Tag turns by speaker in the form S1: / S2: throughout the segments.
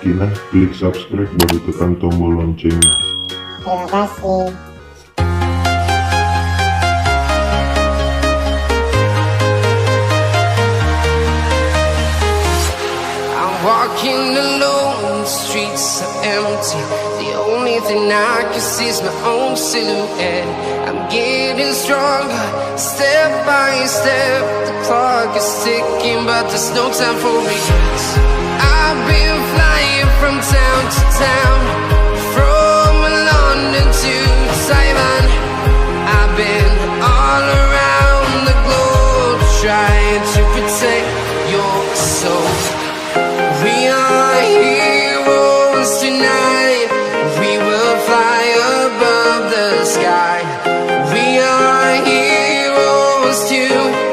S1: Cina, klik subscribe baru tekan tombol loncengnya.
S2: Terima kasih.
S3: Walking alone, the streets are empty. The only thing I can see is my own silhouette. I'm getting stronger, step by step. The clock is ticking, but there's no time for regrets. I've been flying from town to town, from London to Taiwan. I've been all around the globe, trying to protect your soul. We are heroes tonight. We will fly above the sky. We are heroes tonight.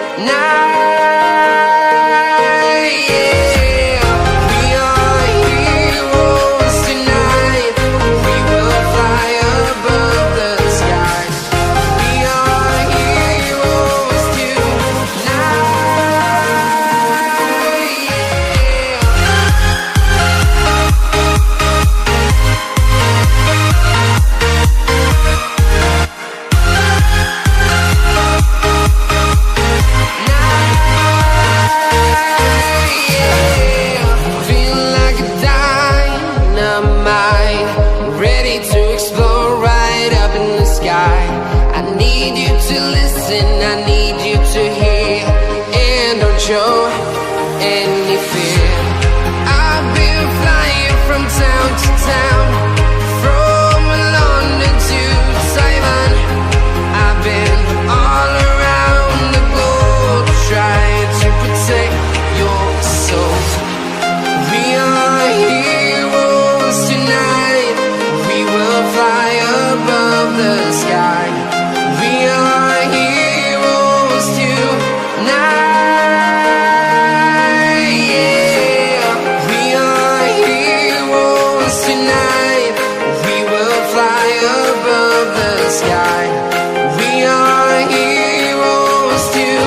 S3: Yeah. We are heroes tonight. We will fly above the sky. We are heroes tonight. I need you to hear, and don't show any fear. I've been flying from town to town, from London to Taiwan. I've been all around the globe, trying to protect your soul. We are heroes tonight. We will fly above the sky. We are heroes tonight. Yeah. We are heroes tonight. We will fly above the sky. We are heroes tonight.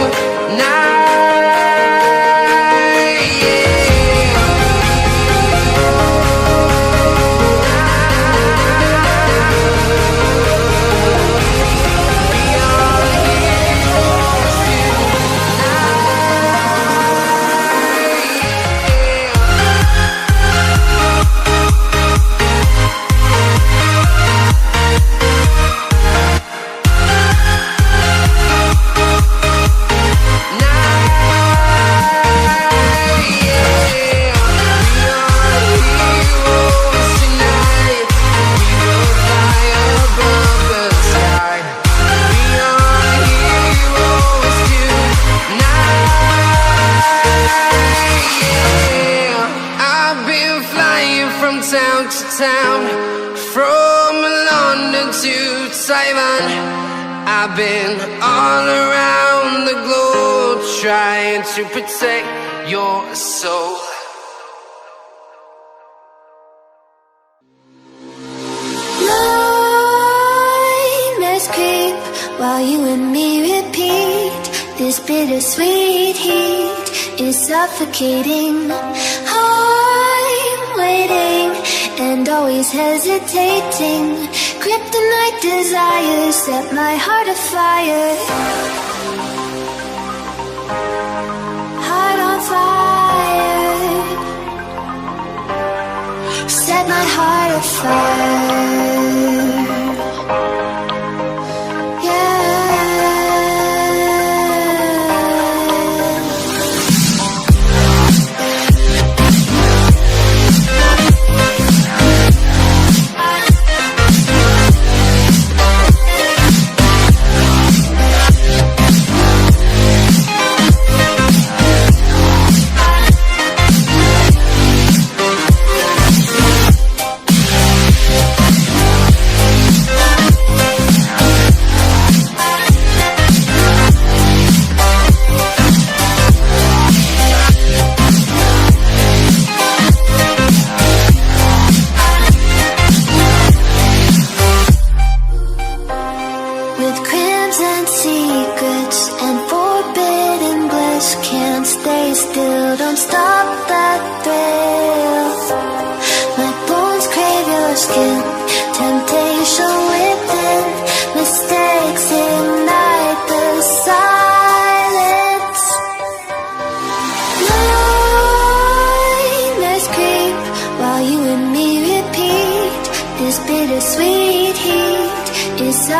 S3: Town to town, from London to Taiwan. I've been all around the globe, trying to protect your soul.
S4: Nightmares creep while you and me repeat. This bittersweet heat is suffocating. I'm waiting and always hesitating. Kryptonite desires set my heart afire. Heart on fire. Set my heart afire.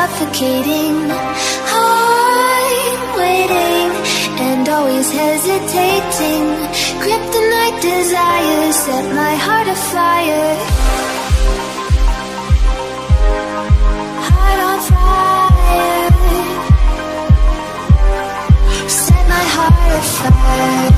S4: suffocating. I'm waiting and always hesitating. Kryptonite desires set my heart afire. Heart on fire. Set my heart afire.